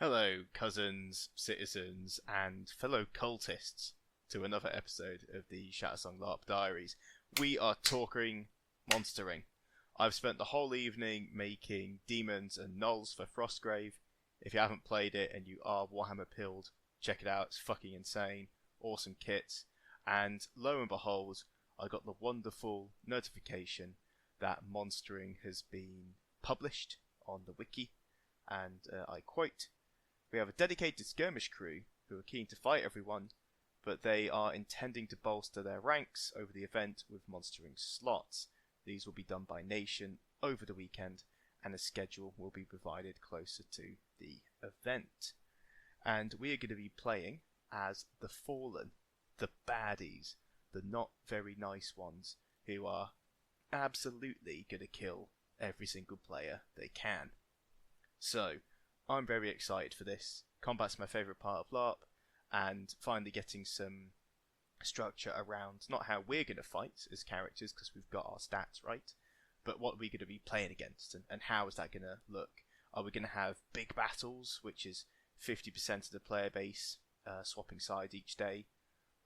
Hello, cousins, citizens, and fellow cultists, to another episode of the Shattersong LARP Diaries. We are talking monstering. I've spent the whole evening making demons and gnolls for Frostgrave. If you haven't played it and you are Warhammer pilled, check it out. It's fucking insane. Awesome kits. And lo and behold, I got the wonderful notification that monstering has been published on the wiki. And I quote, "We have a dedicated skirmish crew who are keen to fight everyone, but they are intending to bolster their ranks over the event with monstering slots. These will be done by nation over the weekend, and a schedule will be provided closer to the event." And we are going to be playing as the Fallen, the baddies, the not very nice ones who are absolutely going to kill every single player they can. So, I'm very excited for this. Combat's my favourite part of LARP, and finally getting some structure around not how we're going to fight as characters, because we've got our stats right, but what we're going to be playing against, and how is that going to look. Are we going to have big battles, which is 50% of the player base swapping sides each day,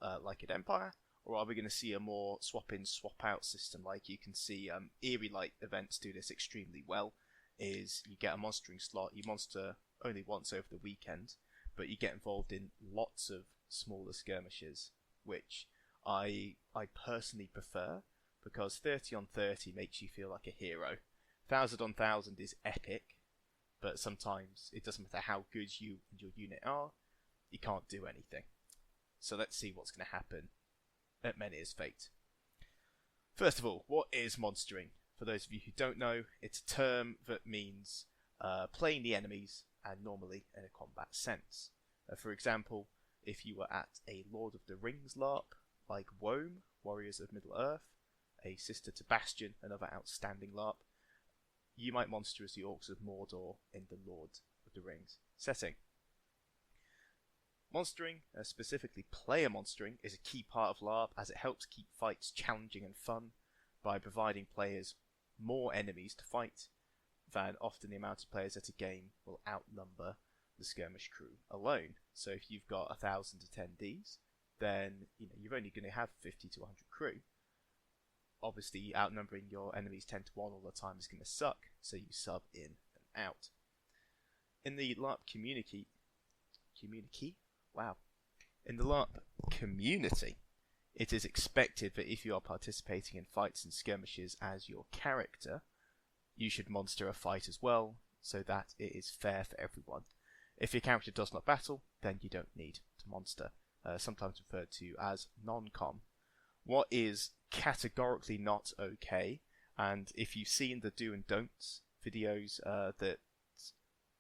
like at Empire? Or are we going to see a more swap-in, swap-out system, like you can see Eerie Light events do this extremely well? Is you get a monstering slot, you monster only once over the weekend, but you get involved in lots of smaller skirmishes, which I personally prefer, because 30 on 30 makes you feel like a hero. 1000 on 1000 is epic, but sometimes it doesn't matter how good you and your unit are, you can't do anything. So let's see what's going to happen at Menhirs Fate. First of all, what is monstering? For those of you who don't know, it's a term that means playing the enemies, and normally in a combat sense. For example, if you were at a Lord of the Rings LARP, like Wome, Warriors of Middle-earth, a sister to Bastion, another outstanding LARP, you might monster as the Orcs of Mordor in the Lord of the Rings setting. Monstering, specifically player monstering, is a key part of LARP, as it helps keep fights challenging and fun by providing players more enemies to fight than often the amount of players at a game will outnumber the skirmish crew alone. So if you've got 1,000 attendees, then you're only going to have 50 to 100 crew. Obviously, outnumbering your enemies 10 to 1 all the time is going to suck, so you sub in and out. In the LARP community, in the LARP community, it is expected that if you are participating in fights and skirmishes as your character, you should monster a fight as well, so that it is fair for everyone. If your character does not battle, then you don't need to monster, sometimes referred to as non-com. What is categorically not okay, and if you've seen the do and don'ts videos that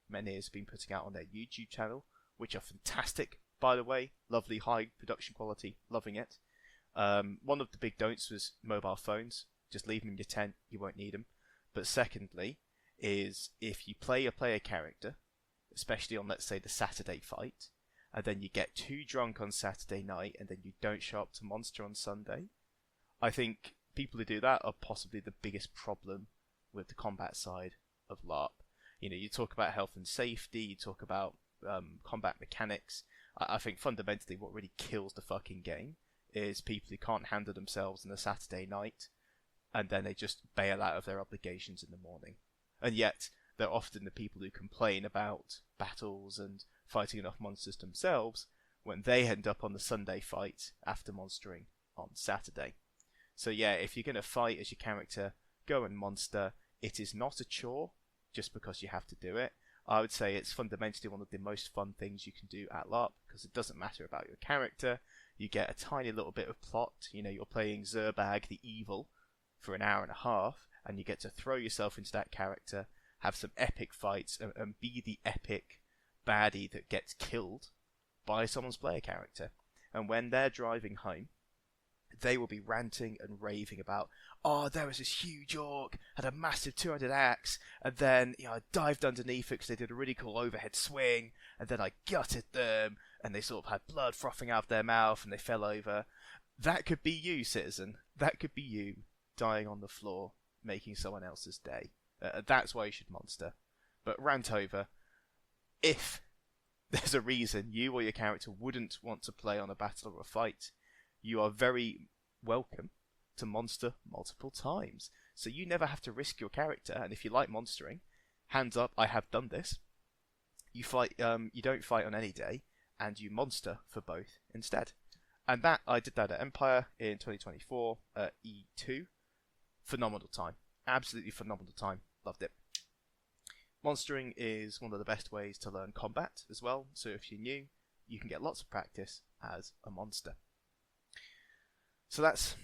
Menhirs have been putting out on their YouTube channel, which are fantastic, by the way, lovely high production quality, loving it. One of the big don'ts was mobile phones. Just leave them in your tent, you won't need them. But secondly, is if you play a player character, especially on, let's say, the Saturday fight, and then you get too drunk on Saturday night and then you don't show up to monster on Sunday, I think people who do that are possibly the biggest problem with the combat side of LARP. You talk about health and safety, you talk about combat mechanics. I think fundamentally what really kills the fucking game is people who can't handle themselves on a Saturday night, and then they just bail out of their obligations in the morning. And yet, they're often the people who complain about battles and fighting enough monsters themselves when they end up on the Sunday fight after monstering on Saturday. So yeah, if you're going to fight as your character, go and monster. It is not a chore just because you have to do it. I would say it's fundamentally one of the most fun things you can do at LARP, because it doesn't matter about your character. You get a tiny little bit of plot. You're playing Zerbag the Evil for an hour and a half, and you get to throw yourself into that character, have some epic fights, and be the epic baddie that gets killed by someone's player character. And when they're driving home, they will be ranting and raving about, oh, there was this huge orc, had a massive 200 axe, and then I dived underneath it because they did a really cool overhead swing, and then I gutted them, and they sort of had blood frothing out of their mouth, and they fell over. That could be you, citizen. That could be you dying on the floor, making someone else's day. That's why you should monster. But rant over. If there's a reason you or your character wouldn't want to play on a battle or a fight. You are very welcome to monster multiple times, so you never have to risk your character. And if you like monstering, hands up, I have done this. You fight, you don't fight on any day, and you monster for both instead. And that I did that at Empire in 2024 at E2. Phenomenal time, absolutely phenomenal time. Loved it. Monstering is one of the best ways to learn combat as well, so if you're new, you can get lots of practice as a monster. So that's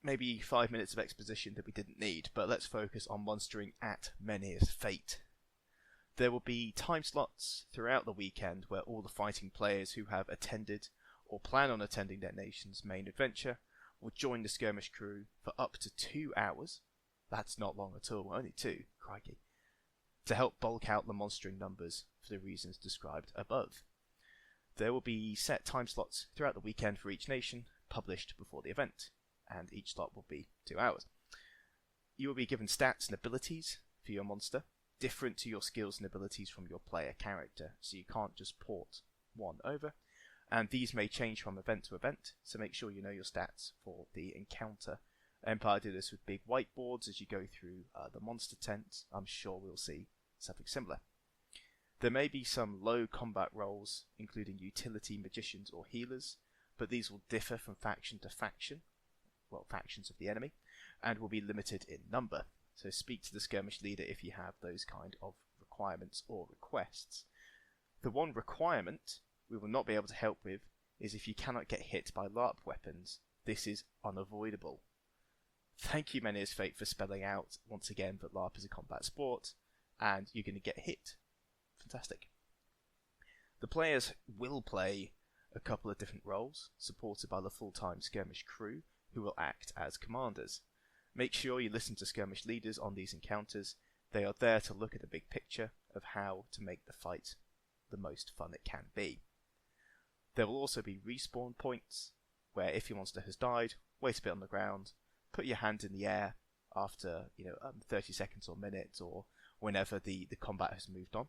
maybe 5 minutes of exposition that we didn't need, but let's focus on monstering at Menhirs Fate. There will be time slots throughout the weekend where all the fighting players who have attended or plan on attending their nation's main adventure will join the skirmish crew for up to 2 hours. That's not long at all, only 2, crikey, to help bulk out the monstering numbers for the reasons described above. There will be set time slots throughout the weekend for each nation, published before the event, and each slot will be 2 hours. You will be given stats and abilities for your monster, different to your skills and abilities from your player character, so you can't just port one over, and these may change from event to event, so make sure you know your stats for the encounter. Empire do this with big whiteboards as you go through the monster tent. I'm sure we'll see something similar. There may be some low combat roles, including utility magicians or healers, but these will differ from faction to faction, well, factions of the enemy, and will be limited in number. So speak to the skirmish leader if you have those kind of requirements or requests. The one requirement we will not be able to help with is if you cannot get hit by LARP weapons. This is unavoidable. Thank you, Menhirs Fate, for spelling out once again that LARP is a combat sport, and you're going to get hit. Fantastic. The players will play a couple of different roles, supported by the full-time skirmish crew, who will act as commanders. Make sure you listen to skirmish leaders on these encounters. They are there to look at the big picture of how to make the fight the most fun it can be. There will also be respawn points, where if your monster has died, wait a bit on the ground, put your hand in the air after 30 seconds or minutes or whenever the combat has moved on,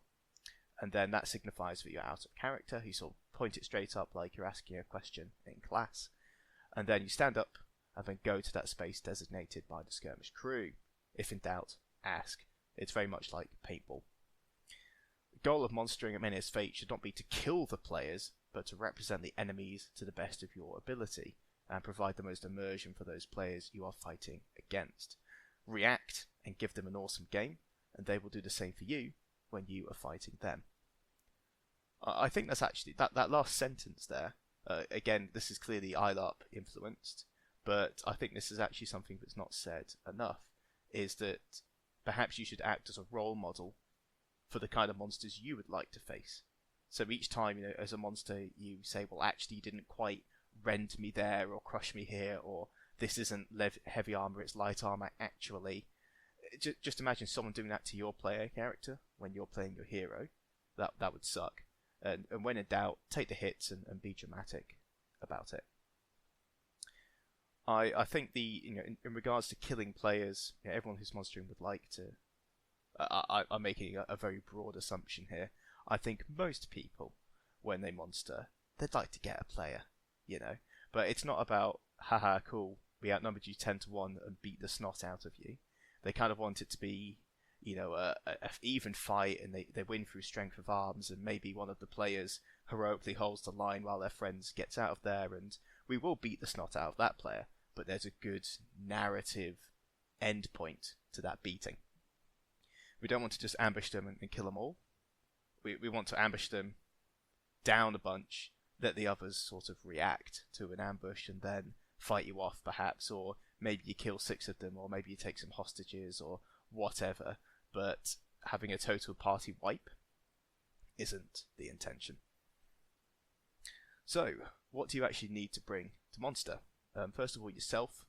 and then that signifies that you're out of character. You sort of point it straight up like you're asking a question in class, and then you stand up and then go to that space designated by the skirmish crew. If in doubt, ask. It's very much like paintball. The goal of monstering at Menhirs Fate should not be to kill the players, but to represent the enemies to the best of your ability and provide the most immersion for those players you are fighting against. React and give them an awesome game, and they will do the same for you when you are fighting them. I think that's actually, that last sentence there, again, this is clearly ILARP influenced, but I think this is actually something that's not said enough, is that perhaps you should act as a role model for the kind of monsters you would like to face. So each time, as a monster, you say, well, actually, you didn't quite rend me there, or crush me here, or this isn't heavy armor, it's light armor, actually. Just imagine someone doing that to your player character when you're playing your hero. That would suck. And when in doubt, take the hits and be dramatic about it. I think in regards to killing players, everyone who's monstering would like to. I'm making a very broad assumption here. I think most people, when they monster, they'd like to get a player, But it's not about, haha, cool, we outnumbered you 10-1 and beat the snot out of you. They kind of want it to be, a even fight, and they win through strength of arms, and maybe one of the players heroically holds the line while their friends gets out of there, and we will beat the snot out of that player, but there's a good narrative end point to that beating. We don't want to just ambush them and kill them all. We want to ambush them, down a bunch, let the others sort of react to an ambush and then fight you off perhaps, or maybe you kill 6 of them, or maybe you take some hostages or whatever, but having a total party wipe isn't the intention. So, what do you actually need to bring to Monster? First of all, yourself.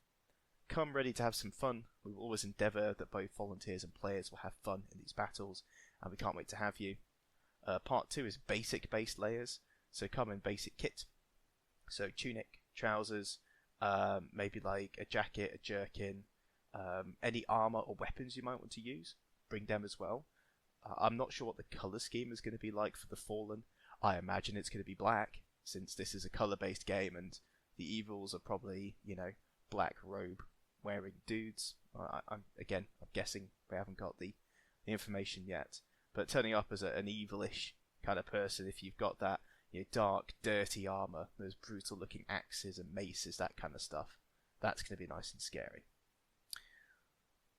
Come ready to have some fun. We will always endeavour that both volunteers and players will have fun in these battles, and we can't wait to have you. Part 2 is basic base layers, so come in basic kit. So tunic, trousers, maybe like a jacket, a jerkin, any armour or weapons you might want to use, bring them as well. I'm not sure what the colour scheme is going to be like for the Fallen. I imagine it's going to be black, since this is a colour-based game and the evils are probably, black robe wearing dudes. I'm guessing we haven't got the information yet. But turning up as an evilish kind of person, if you've got that dark, dirty armour, those brutal-looking axes and maces, that kind of stuff, that's going to be nice and scary.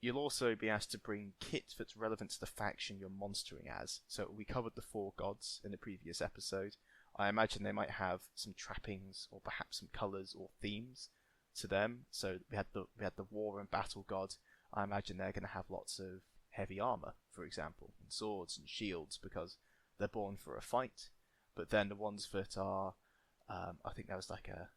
You'll also be asked to bring kit that's relevant to the faction you're monstering as. So we covered the 4 gods in the previous episode. I imagine they might have some trappings or perhaps some colours or themes to them. So we had the war and battle god. I imagine they're going to have lots of heavy armour, for example, and swords and shields because they're born for a fight. But then the ones that are, I think that was like a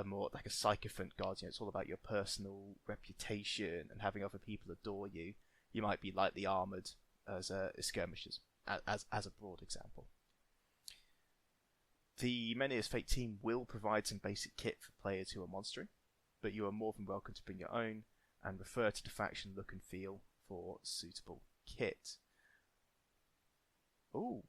more like a sycophant god. It's all about your personal reputation and having other people adore you. You might be lightly armoured as skirmishers, as a broad example. The Menhirs Fate team will provide some basic kit for players who are monstering, but you are more than welcome to bring your own and refer to the faction look and feel for suitable kit. Oh,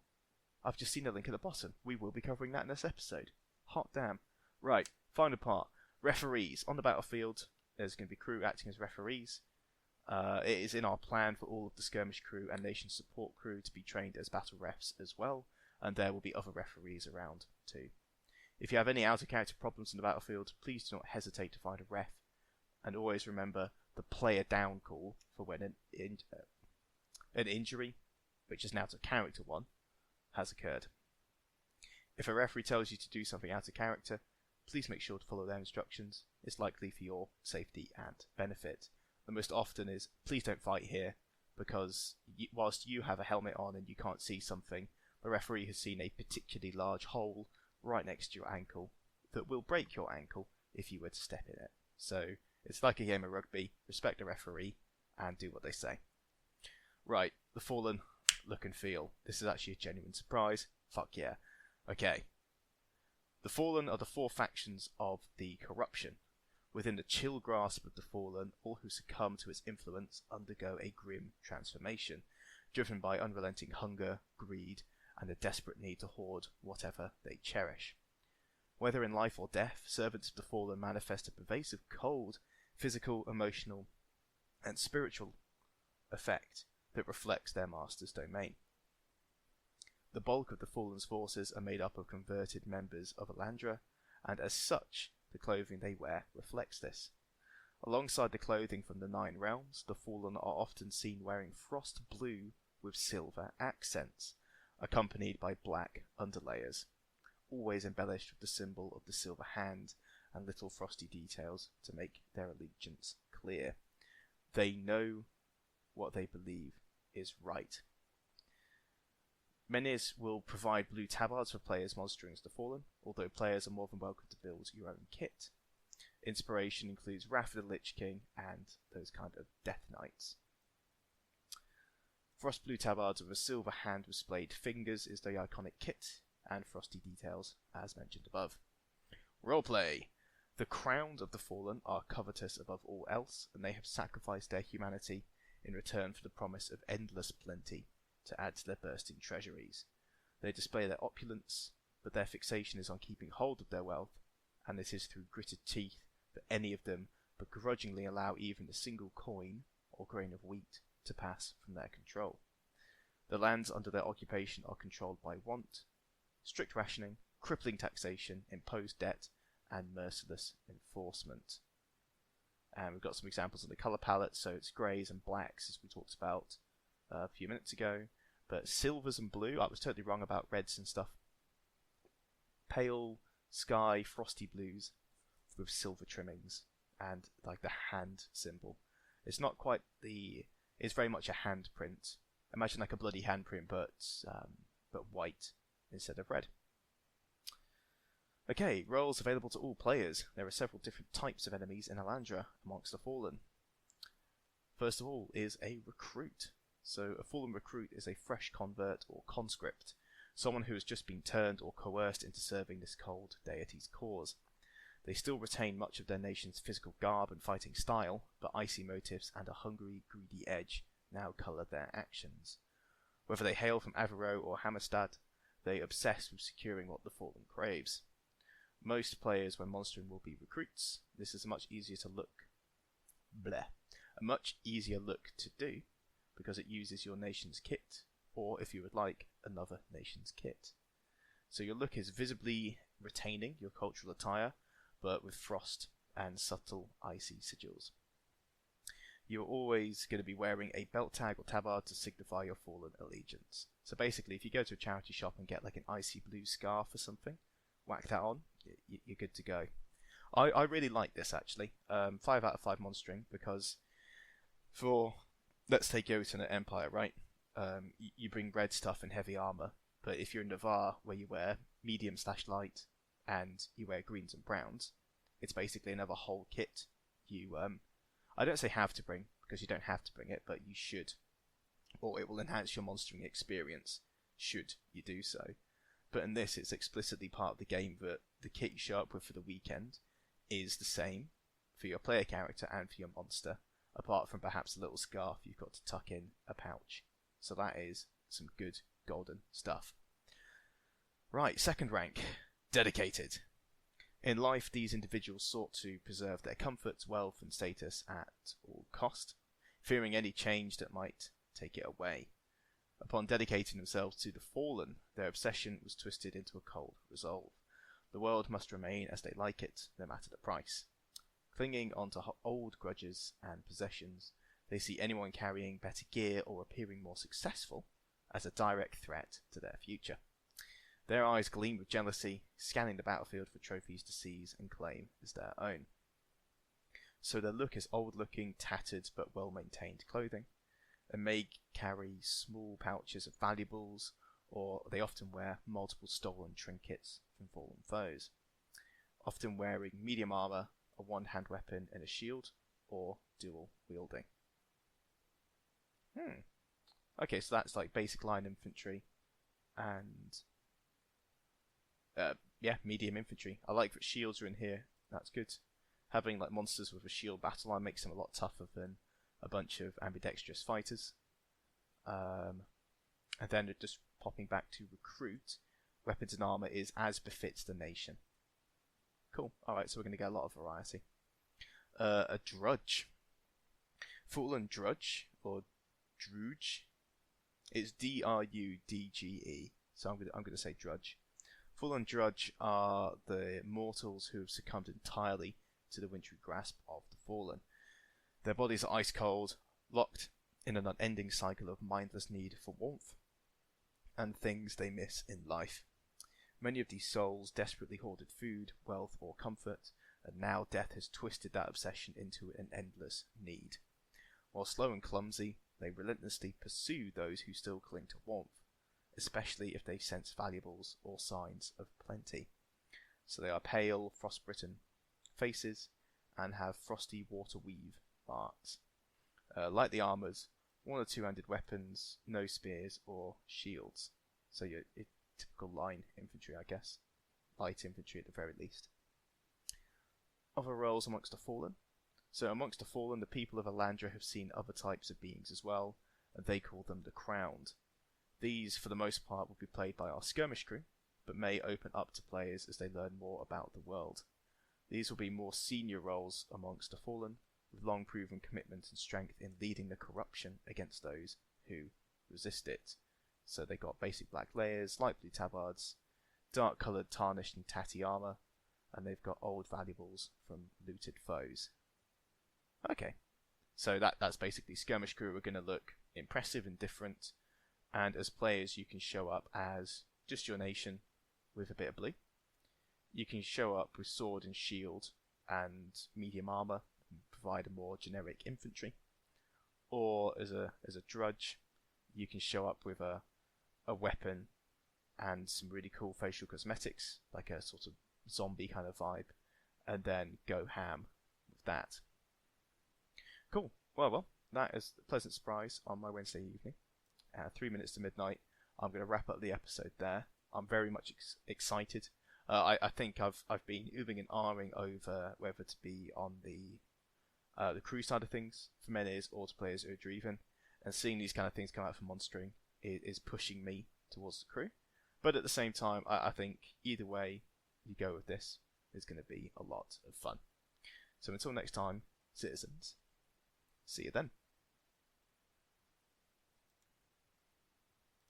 I've just seen a link at the bottom. We will be covering that in this episode. Hot damn. Right, final part. Referees. On the battlefield, there's going to be crew acting as referees. It is in our plan for all of the skirmish crew and nation support crew to be trained as battle refs as well, and there will be other referees around too. If you have any out-of-character problems in the battlefield, please do not hesitate to find a ref, and always remember the player down call for when an injury, which is now a character one, has occurred. If a referee tells you to do something out of character, please make sure to follow their instructions. It's likely for your safety and benefit. The most often is, please don't fight here, because whilst you have a helmet on and you can't see something, the referee has seen a particularly large hole right next to your ankle that will break your ankle if you were to step in it. So it's like a game of rugby. Respect the referee and do what they say. Right, the Fallen look and feel. This is actually a genuine surprise. Fuck yeah. Okay. The Fallen are the 4 factions of the corruption. Within the chill grasp of the Fallen, all who succumb to its influence undergo a grim transformation, driven by unrelenting hunger, greed, and a desperate need to hoard whatever they cherish. Whether in life or death, servants of the Fallen manifest a pervasive cold, physical, emotional, and spiritual effect that reflects their master's domain. The bulk of the Fallen's forces are made up of converted members of Elandra, and as such, the clothing they wear reflects this. Alongside the clothing from the 9 realms, the Fallen are often seen wearing frost blue with silver accents, accompanied by black underlayers, always embellished with the symbol of the silver hand and little frosty details to make their allegiance clear. They know what they believe is right. Menhirs will provide blue tabards for players monstering as the Fallen, although players are more than welcome to build your own kit. Inspiration includes Wrath of the Lich King and those kind of Death Knights. Frost blue tabards with a silver hand with splayed fingers is the iconic kit, and frosty details as mentioned above. Roleplay. The crowned of the Fallen are covetous above all else, and they have sacrificed their humanity in return for the promise of endless plenty to add to their bursting treasuries. They display their opulence, but their fixation is on keeping hold of their wealth, and it is through gritted teeth that any of them begrudgingly allow even a single coin or grain of wheat to pass from their control. The lands under their occupation are controlled by want, strict rationing, crippling taxation, imposed debt, and merciless enforcement. And we've got some examples of the colour palette, so it's greys and blacks as we talked about a few minutes ago, but silvers and blue, I was totally wrong about reds and stuff. Pale sky frosty blues with silver trimmings and like the hand symbol. It's not quite it's very much a handprint. Imagine like a bloody handprint, but white instead of red. Okay, roles available to all players. There are several different types of enemies in Elandra amongst the Fallen. First of all is a recruit. So a Fallen recruit is a fresh convert or conscript, someone who has just been turned or coerced into serving this cold deity's cause. They still retain much of their nation's physical garb and fighting style, but icy motifs and a hungry, greedy edge now colour their actions. Whether they hail from Avero or Hammerstad, they obsess with securing what the Fallen craves. Most players when monstering will be recruits. This is a much easier look to do because it uses your nation's kit, or if you would like, another nation's kit. So your look is visibly retaining your cultural attire, but with frost and subtle icy sigils. You're always going to be wearing a belt tag or tabard to signify your Fallen allegiance. So basically, if you go to a charity shop and get like an icy blue scarf or something, whack that on, you're good to go. I really like this actually. 5 out of 5 monstering, because for, let's take Jotun at Empire, right? You bring red stuff and heavy armor, but if you're in Navarre where you wear medium/light and you wear greens and browns, it's basically another whole kit. You I don't say have to bring, because you don't have to bring it, but you should, or it will enhance your monstering experience should you do so. But in this, it's explicitly part of the game that the kit you show up with for the weekend is the same for your player character and for your monster, apart from perhaps a little scarf you've got to tuck in a pouch. So that is some good golden stuff. Right, second rank, dedicated. In life, these individuals sought to preserve their comfort, wealth and status at all cost, fearing any change that might take it away. Upon dedicating themselves to the Fallen, their obsession was twisted into a cold resolve. The world must remain as they like it, no matter the price. Clinging onto old grudges and possessions, they see anyone carrying better gear or appearing more successful as a direct threat to their future. Their eyes gleam with jealousy, scanning the battlefield for trophies to seize and claim as their own. So their look is old-looking, tattered but well-maintained clothing, and may carry small pouches of valuables, or they often wear multiple stolen trinkets from fallen foes, often wearing medium armor, a one-hand weapon and a shield, or dual wielding. Okay, so that's like basic line infantry, and medium infantry. I like that shields are in here. That's good. Having like monsters with a shield battle line makes them a lot tougher than a bunch of ambidextrous fighters. And then just popping back to recruit, weapons and armor is as befits the nation. Cool. Alright, so we're going to get a lot of variety. A drudge. Fallen drudge, or druge. It's D-R-U-D-G-E. So I'm going to say drudge. Fallen drudge are the mortals who have succumbed entirely to the wintry grasp of the Fallen. Their bodies are ice cold, locked in an unending cycle of mindless need for warmth and things they miss in life. Many of these souls desperately hoarded food, wealth or comfort, and now death has twisted that obsession into an endless need. While slow and clumsy, they relentlessly pursue those who still cling to warmth, especially if they sense valuables or signs of plenty. So they are pale, frost-bitten faces and have frosty water weave marks. Like the armours, one or two-handed weapons, no spears or shields. So your typical line infantry, I guess. Light infantry at the very least. Other roles amongst the Fallen. So amongst the Fallen, the people of Alandra have seen other types of beings as well, and they call them the Crowned. These, for the most part, will be played by our skirmish crew, but may open up to players as they learn more about the world. These will be more senior roles amongst the Fallen, with long proven commitment and strength in leading the corruption against those who resist it. So they got basic black layers, light blue tabards, dark coloured tarnished and tatty armour, and they've got old valuables from looted foes. Okay, so that's basically skirmish crew are going to look impressive and different, and as players you can show up as just your nation with a bit of blue. You can show up with sword and shield and medium armour and provide a more generic infantry, or as a drudge you can show up with a weapon and some really cool facial cosmetics, like a sort of zombie kind of vibe, and then go ham with that. Cool. Well, that is a pleasant surprise on my Wednesday evening. 3 minutes to midnight. I'm going to wrap up the episode there. I'm very much excited. I think I've been ooming and ahhing over whether to be on the crew side of things for Menhirs or to play as Urdreven, and seeing these kind of things come out from monstering is pushing me towards the crew. But at the same time, I think either way you go with this is going to be a lot of fun. So until next time, citizens, see you then.